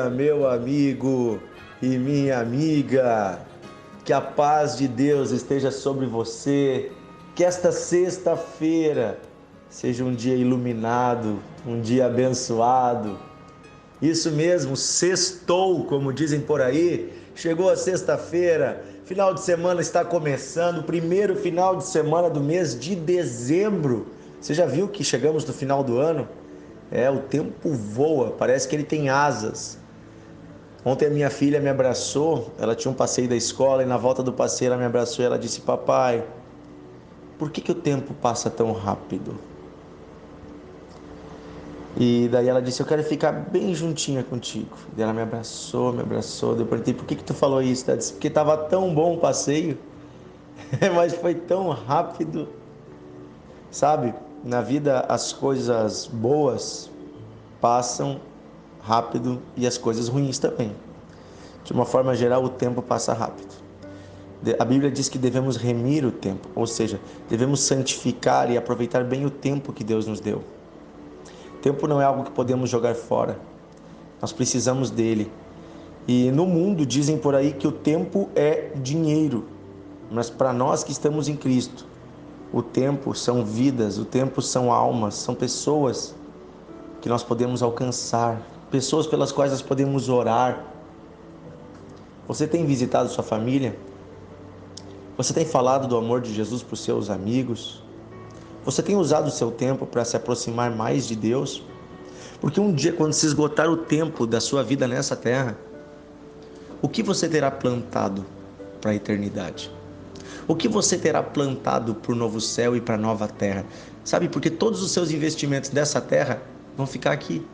dia, meu amigo e minha amiga. Que a paz de Deus esteja sobre você. Que esta sexta-feira seja um dia iluminado, um dia abençoado. Isso mesmo, sextou, como dizem por aí. Chegou a sexta-feira, final de semana está começando, o primeiro final de semana do mês de dezembro. Você já viu que chegamos no final do ano? O tempo voa, parece que ele tem asas. Ontem a minha filha me abraçou, ela tinha um passeio da escola e na volta do passeio ela me abraçou e ela disse: papai, por que o tempo passa tão rápido? E daí ela disse: eu quero ficar bem juntinha contigo. E ela me abraçou, Daí eu perguntei: por que tu falou isso? Ela disse: porque estava tão bom o passeio, mas foi tão rápido. Sabe, na vida as coisas boas passam rápido e as coisas ruins também. De uma forma geral, o tempo passa rápido. A Bíblia diz que devemos remir o tempo, ou seja, devemos santificar e aproveitar bem o tempo que Deus nos deu. O tempo não é algo que podemos jogar fora, nós precisamos dele. E no mundo dizem por aí que o tempo é dinheiro, mas para nós que estamos em Cristo, o tempo são vidas, o tempo são almas, são pessoas que nós podemos alcançar, pessoas pelas quais nós podemos orar. Você tem visitado sua família? Você tem falado do amor de Jesus para os seus amigos? Você tem usado o seu tempo para se aproximar mais de Deus? Porque um dia, quando se esgotar o tempo da sua vida nessa terra, o que você terá plantado para a eternidade? O que você terá plantado para o novo céu e para a nova terra? Sabe, porque todos os seus investimentos dessa terra vão ficar aqui.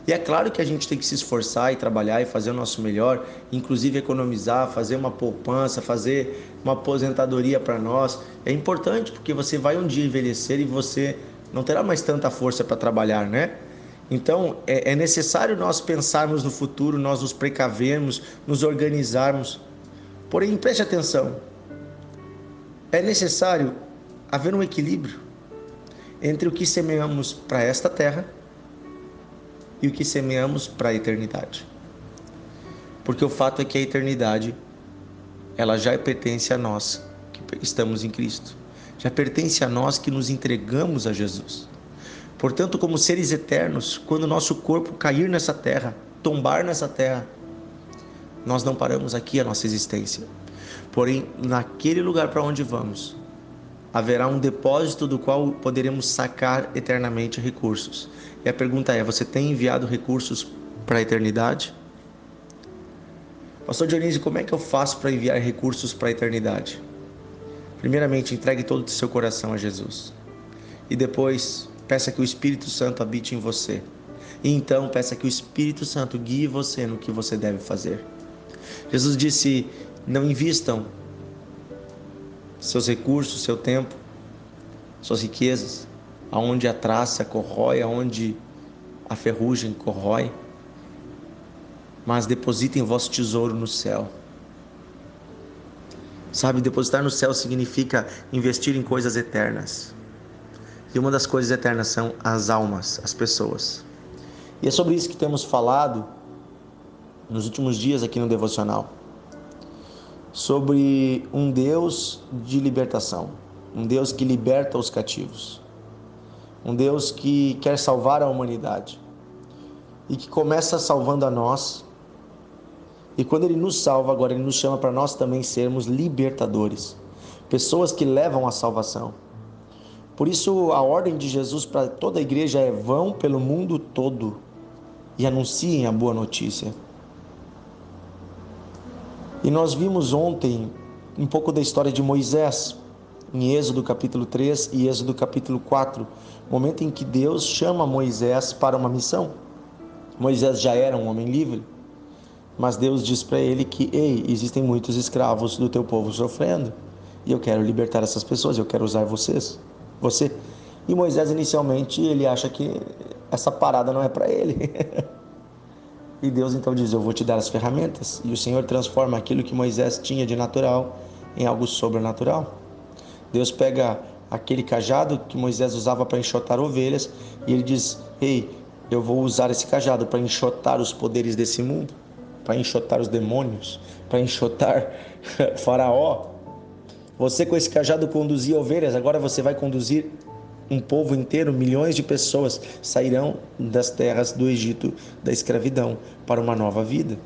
E é claro que a gente tem que se esforçar e trabalhar e fazer o nosso melhor, inclusive economizar, fazer uma poupança, fazer uma aposentadoria para nós. É importante porque você vai um dia envelhecer e você não terá mais tanta força para trabalhar, né? Então é necessário nós pensarmos no futuro, nós nos precavermos, nos organizarmos. Porém, preste atenção, é necessário haver um equilíbrio entre o que semeamos para esta terra e o que semeamos para a eternidade. Porque o fato é que a eternidade, ela já pertence a nós, que estamos em Cristo. Já pertence a nós que nos entregamos a Jesus. Portanto, como seres eternos, quando o nosso corpo cair nessa terra, tombar nessa terra, nós não paramos aqui a nossa existência. Porém, naquele lugar para onde vamos, haverá um depósito do qual poderemos sacar eternamente recursos. E a pergunta é: você tem enviado recursos para a eternidade? Pastor Dionísio, como é que eu faço para enviar recursos para a eternidade? Primeiramente, entregue todo o seu coração a Jesus. E depois, peça que o Espírito Santo habite em você. E então, peça que o Espírito Santo guie você no que você deve fazer. Jesus disse: não invistam seus recursos, seu tempo, suas riquezas, aonde a traça corrói, aonde a ferrugem corrói, mas depositem o vosso tesouro no céu. Sabe, depositar no céu significa investir em coisas eternas. E uma das coisas eternas são as almas, as pessoas. E é sobre isso que temos falado nos últimos dias aqui no Devocional. Sobre um Deus de libertação, um Deus que liberta os cativos, um Deus que quer salvar a humanidade e que começa salvando a nós, e quando Ele nos salva, agora Ele nos chama para nós também sermos libertadores, pessoas que levam a salvação. Por isso a ordem de Jesus para toda a igreja é: vão pelo mundo todo e anunciem a boa notícia. E nós vimos ontem um pouco da história de Moisés, em Êxodo capítulo 3 e Êxodo capítulo 4, momento em que Deus chama Moisés para uma missão. Moisés já era um homem livre, mas Deus diz para ele que: ei, existem muitos escravos do teu povo sofrendo, e eu quero libertar essas pessoas, eu quero usar você. E Moisés inicialmente ele acha que essa parada não é para ele. E Deus então diz: eu vou te dar as ferramentas. E o Senhor transforma aquilo que Moisés tinha de natural em algo sobrenatural. Deus pega aquele cajado que Moisés usava para enxotar ovelhas e ele diz: ei, eu vou usar esse cajado para enxotar os poderes desse mundo, para enxotar os demônios, para enxotar Faraó. Você com esse cajado conduzia ovelhas, agora você vai conduzir um povo inteiro, milhões de pessoas sairão das terras do Egito, da escravidão, para uma nova vida.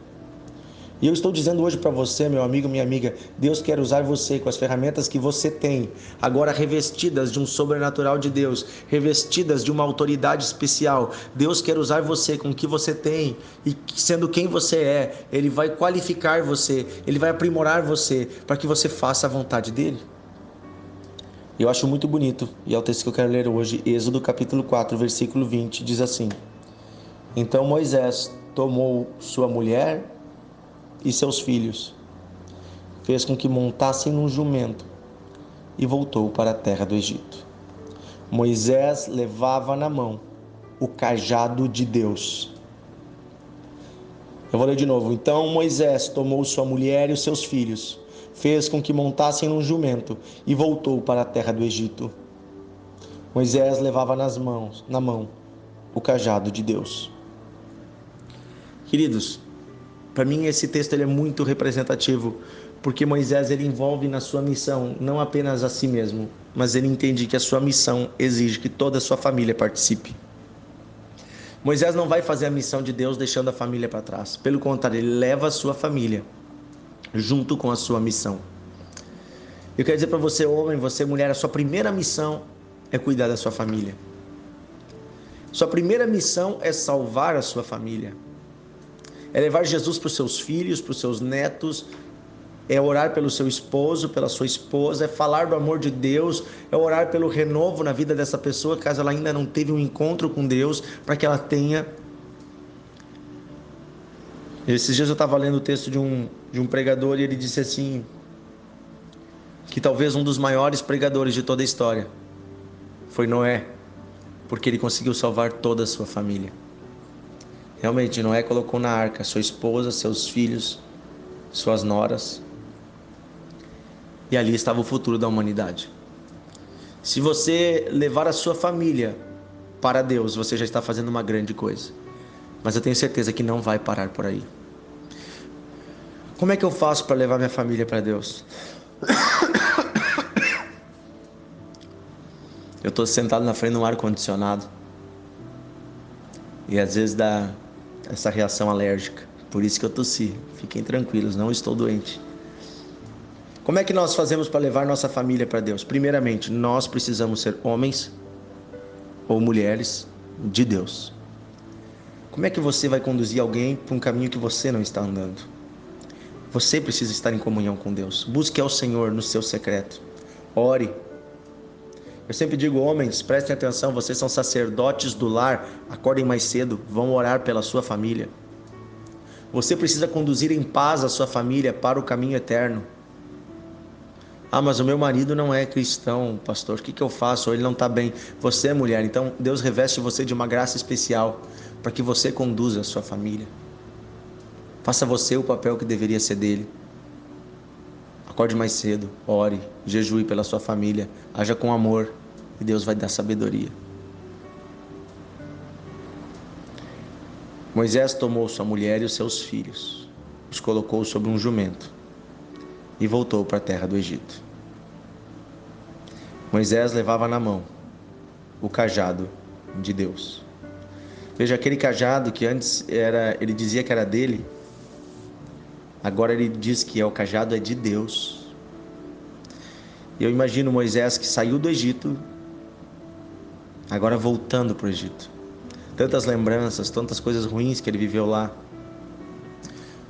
E eu estou dizendo hoje para você, meu amigo, minha amiga, Deus quer usar você com as ferramentas que você tem, agora revestidas de um sobrenatural de Deus, revestidas de uma autoridade especial. Deus quer usar você com o que você tem e sendo quem você é, Ele vai qualificar você, Ele vai aprimorar você para que você faça a vontade dEle. Eu acho muito bonito, e é o texto que eu quero ler hoje, Êxodo capítulo 4, versículo 20, diz assim: Então Moisés tomou sua mulher e seus filhos, fez com que montassem num jumento e voltou para a terra do Egito. Moisés levava na mão o cajado de Deus. Eu vou ler de novo. Então Moisés tomou sua mulher e os seus filhos, fez com que montassem num jumento e voltou para a terra do Egito. Moisés levava na mão o cajado de Deus. Queridos, para mim esse texto ele é muito representativo, porque Moisés ele envolve na sua missão não apenas a si mesmo, mas ele entende que a sua missão exige que toda a sua família participe. Moisés não vai fazer a missão de Deus deixando a família para trás. Pelo contrário, ele leva a sua família junto com a sua missão. Eu quero dizer para você, homem, você mulher, a sua primeira missão é cuidar da sua família. Sua primeira missão é salvar a sua família. É levar Jesus para os seus filhos, para os seus netos, é orar pelo seu esposo, pela sua esposa, é falar do amor de Deus, é orar pelo renovo na vida dessa pessoa, caso ela ainda não teve um encontro com Deus, para que ela tenha. Esses dias eu estava lendo o texto de um pregador e ele disse assim, que talvez um dos maiores pregadores de toda a história foi Noé, porque ele conseguiu salvar toda a sua família. Realmente, Noé colocou na arca sua esposa, seus filhos, suas noras, e ali estava o futuro da humanidade. Se você levar a sua família para Deus, você já está fazendo uma grande coisa. Mas eu tenho certeza que não vai parar por aí. Como é que eu faço para levar minha família para Deus? Eu estou sentado na frente de um ar-condicionado e às vezes dá essa reação alérgica. Por isso que eu tossi. Fiquem tranquilos, não estou doente. Como é que nós fazemos para levar nossa família para Deus? Primeiramente, nós precisamos ser homens ou mulheres de Deus. Como é que você vai conduzir alguém para um caminho que você não está andando? Você precisa estar em comunhão com Deus. Busque ao Senhor no seu secreto. Ore. Eu sempre digo, homens, prestem atenção, vocês são sacerdotes do lar, acordem mais cedo, vão orar pela sua família. Você precisa conduzir em paz a sua família para o caminho eterno. Ah, mas o meu marido não é cristão, pastor, o que eu faço? Ou ele não está bem. Você é mulher, então Deus reveste você de uma graça especial para que você conduza a sua família. Faça você o papel que deveria ser dele. Acorde mais cedo, ore, jejue pela sua família, haja com amor e Deus vai dar sabedoria. Moisés tomou sua mulher e os seus filhos, os colocou sobre um jumento e voltou para a terra do Egito. Moisés levava na mão o cajado de Deus. Veja, aquele cajado que antes ele dizia que era dele, agora ele diz que o cajado é de Deus. E eu imagino Moisés que saiu do Egito, agora voltando para o Egito. Tantas lembranças, tantas coisas ruins que ele viveu lá.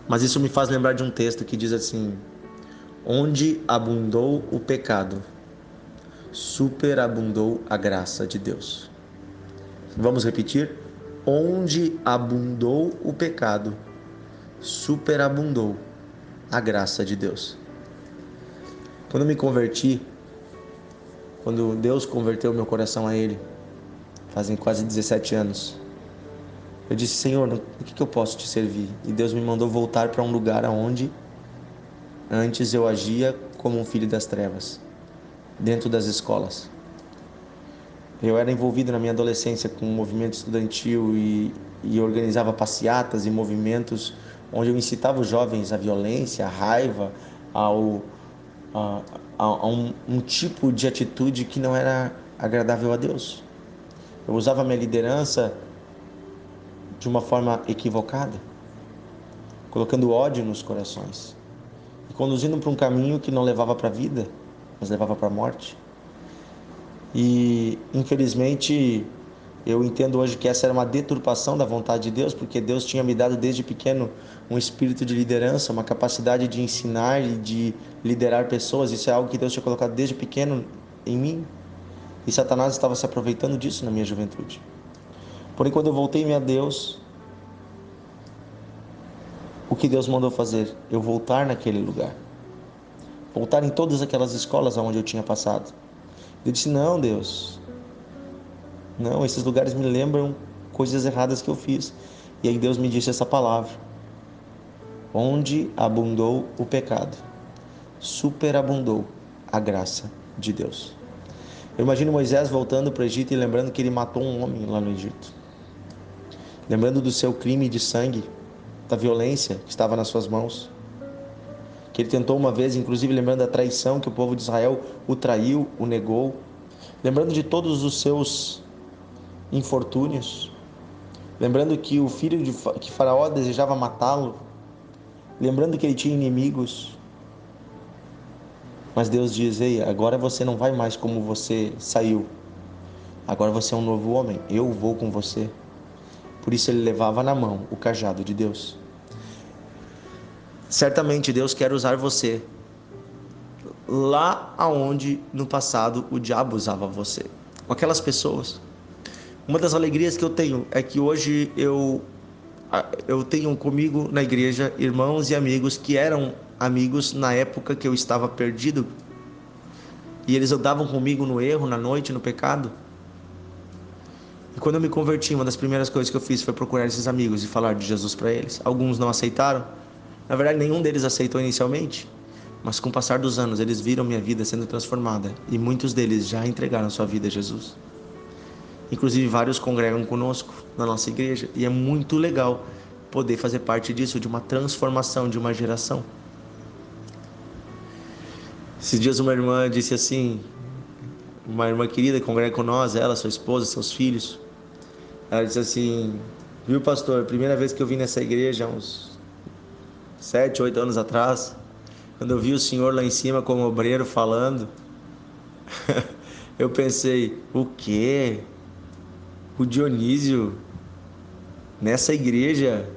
Mas isso me faz lembrar de um texto que diz assim: onde abundou o pecado, superabundou a graça de Deus. Vamos repetir? Onde abundou o pecado, superabundou a graça de Deus. Quando eu me converti, quando Deus converteu meu coração a Ele, fazem quase 17 anos, eu disse: Senhor, no que eu posso te servir? E Deus me mandou voltar para um lugar onde antes eu agia como um filho das trevas, dentro das escolas. Eu era envolvido na minha adolescência com um movimento estudantil e organizava passeatas e movimentos onde eu incitava os jovens à violência, à raiva, ao, a, a um tipo de atitude que não era agradável a Deus. Eu usava a minha liderança de uma forma equivocada, colocando ódio nos corações e conduzindo para um caminho que não levava para a vida, mas levava para a morte. E infelizmente eu entendo hoje que essa era uma deturpação da vontade de Deus, porque Deus tinha me dado desde pequeno um espírito de liderança, uma capacidade de ensinar e de liderar pessoas. Isso é algo que Deus tinha colocado desde pequeno em mim, e Satanás estava se aproveitando disso na minha juventude. Porém, quando eu voltei-me a Deus, o que Deus mandou fazer? Eu voltar naquele lugar, voltar em todas aquelas escolas onde eu tinha passado. Eu disse: não, Deus, não, esses lugares me lembram coisas erradas que eu fiz. E aí Deus me disse essa palavra: onde abundou o pecado, superabundou a graça de Deus. Eu imagino Moisés voltando para o Egito e lembrando que ele matou um homem lá no Egito. Lembrando do seu crime de sangue, da violência que estava nas suas mãos. Que ele tentou uma vez, inclusive lembrando da traição que o povo de Israel o traiu, o negou. Lembrando de todos os seus infortúnios. Lembrando que o filho que Faraó desejava matá-lo. Lembrando que ele tinha inimigos. Mas Deus diz: ei, agora você não vai mais como você saiu. Agora você é um novo homem. Eu vou com você. Por isso ele levava na mão o cajado de Deus. Certamente Deus quer usar você lá aonde no passado o diabo usava você. Com aquelas pessoas. Uma das alegrias que eu tenho é que hoje eu tenho comigo na igreja irmãos e amigos que eram amigos na época que eu estava perdido. E eles andavam comigo no erro, na noite, no pecado. E quando eu me converti, uma das primeiras coisas que eu fiz foi procurar esses amigos e falar de Jesus para eles. Alguns não aceitaram. Na verdade, nenhum deles aceitou inicialmente. Mas com o passar dos anos, eles viram minha vida sendo transformada. E muitos deles já entregaram sua vida a Jesus. Inclusive, vários congregam conosco na nossa igreja. E é muito legal poder fazer parte disso, de uma transformação de uma geração. Esses dias uma irmã disse assim, uma irmã querida que congrega com nós, ela, sua esposa, seus filhos. Ela disse assim: viu, pastor, primeira vez que eu vim nessa igreja, uns 7, 8 anos atrás, quando eu vi o senhor lá em cima como obreiro falando, eu pensei: o quê? O Dionísio nessa igreja?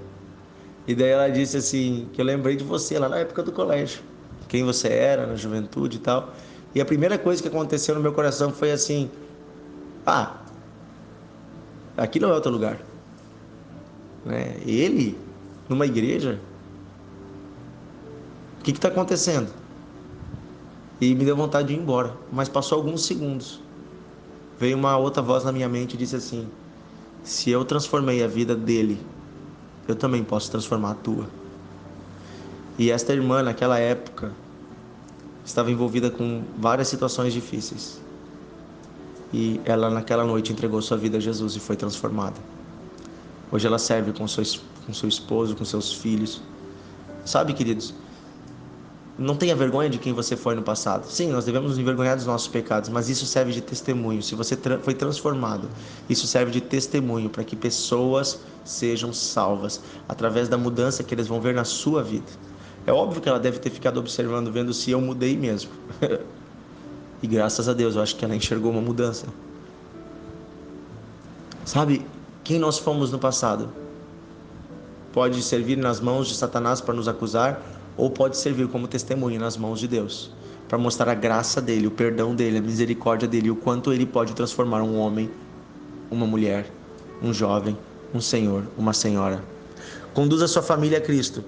E daí ela disse assim, que eu lembrei de você lá na época do colégio, quem você era na juventude e tal. E a primeira coisa que aconteceu no meu coração foi assim: aqui não é outro lugar, né? Ele numa igreja, o que está acontecendo? E me deu vontade de ir embora. Mas passou alguns segundos, veio uma outra voz na minha mente e disse assim: se eu transformei a vida dele, eu também posso transformar a tua. E esta irmã naquela época estava envolvida com várias situações difíceis. E ela naquela noite entregou sua vida a Jesus e foi transformada. Hoje ela serve com seu esposo, com seus filhos. Sabe, queridos, não tenha vergonha de quem você foi no passado. Sim, nós devemos nos envergonhar dos nossos pecados, mas isso serve de testemunho. Se você foi transformado, isso serve de testemunho para que pessoas sejam salvas através da mudança que eles vão ver na sua vida. É óbvio que ela deve ter ficado observando, vendo se eu mudei mesmo. E graças a Deus, eu acho que ela enxergou uma mudança. Sabe, quem nós fomos no passado pode servir nas mãos de Satanás para nos acusar, ou pode servir como testemunho nas mãos de Deus, para mostrar a graça dele, o perdão dele, a misericórdia dele, o quanto ele pode transformar um homem, uma mulher, um jovem, um senhor, uma senhora. Conduza sua família a Cristo.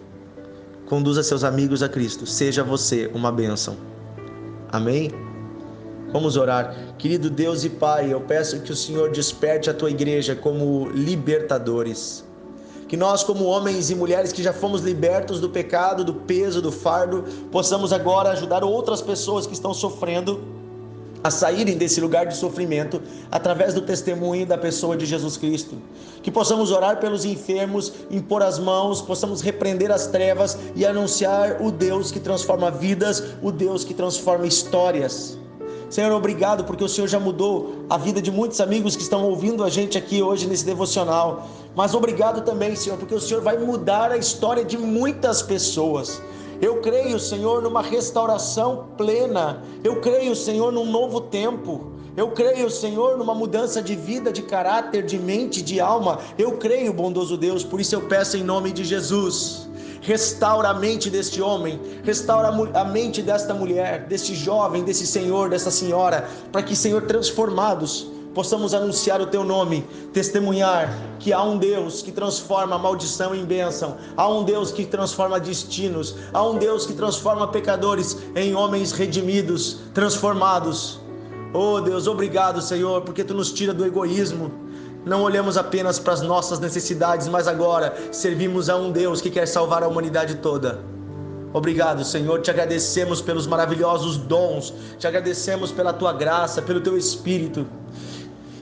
Conduza seus amigos a Cristo. Seja você uma bênção. Amém? Vamos orar. Querido Deus e Pai, eu peço que o Senhor desperte a tua igreja como libertadores. Que nós, como homens e mulheres que já fomos libertos do pecado, do peso, do fardo, possamos agora ajudar outras pessoas que estão sofrendo a saírem desse lugar de sofrimento através do testemunho da pessoa de Jesus Cristo. Que possamos orar pelos enfermos, impor as mãos, possamos repreender as trevas e anunciar o Deus que transforma vidas, o Deus que transforma histórias. Senhor, obrigado porque o Senhor já mudou a vida de muitos amigos que estão ouvindo a gente aqui hoje nesse devocional. Mas obrigado também, Senhor, porque o Senhor vai mudar a história de muitas pessoas. Eu creio, Senhor, numa restauração plena. Eu creio, Senhor, num novo tempo. Eu creio, Senhor, numa mudança de vida, de caráter, de mente, de alma. Eu creio, bondoso Deus, por isso eu peço em nome de Jesus. Restaura a mente deste homem, restaura a mente desta mulher, deste jovem, desse senhor, dessa senhora, para que, Senhor, transformados, possamos anunciar o Teu nome, testemunhar que há um Deus que transforma a maldição em bênção, há um Deus que transforma destinos, há um Deus que transforma pecadores em homens redimidos, transformados. Oh Deus, obrigado, Senhor, porque Tu nos tira do egoísmo. Não olhamos apenas para as nossas necessidades, mas agora servimos a um Deus que quer salvar a humanidade toda. Obrigado, Senhor, te agradecemos pelos maravilhosos dons, te agradecemos pela Tua graça, pelo Teu Espírito.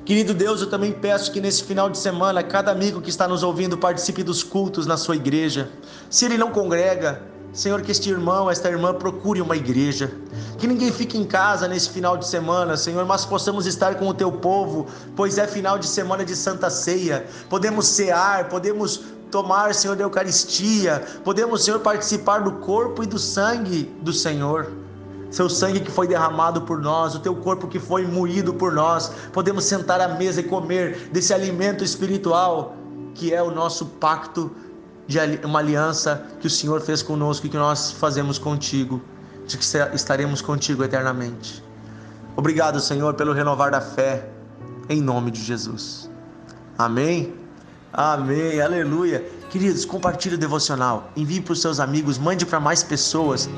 Querido Deus, eu também peço que nesse final de semana, cada amigo que está nos ouvindo participe dos cultos na sua igreja. Se ele não congrega, Senhor, que este irmão, esta irmã procure uma igreja. Que ninguém fique em casa nesse final de semana, Senhor, mas possamos estar com o Teu povo, pois é final de semana de Santa Ceia. Podemos cear, podemos tomar, Senhor, da Eucaristia, podemos, Senhor, participar do corpo e do sangue do Senhor. Seu sangue que foi derramado por nós, o Teu corpo que foi moído por nós. Podemos sentar à mesa e comer desse alimento espiritual, que é o nosso pacto de uma aliança que o Senhor fez conosco e que nós fazemos contigo, de que estaremos contigo eternamente. Obrigado, Senhor, pelo renovar da fé, em nome de Jesus. Amém? Amém, aleluia. Queridos, compartilhe o devocional, envie para os seus amigos, mande para mais pessoas.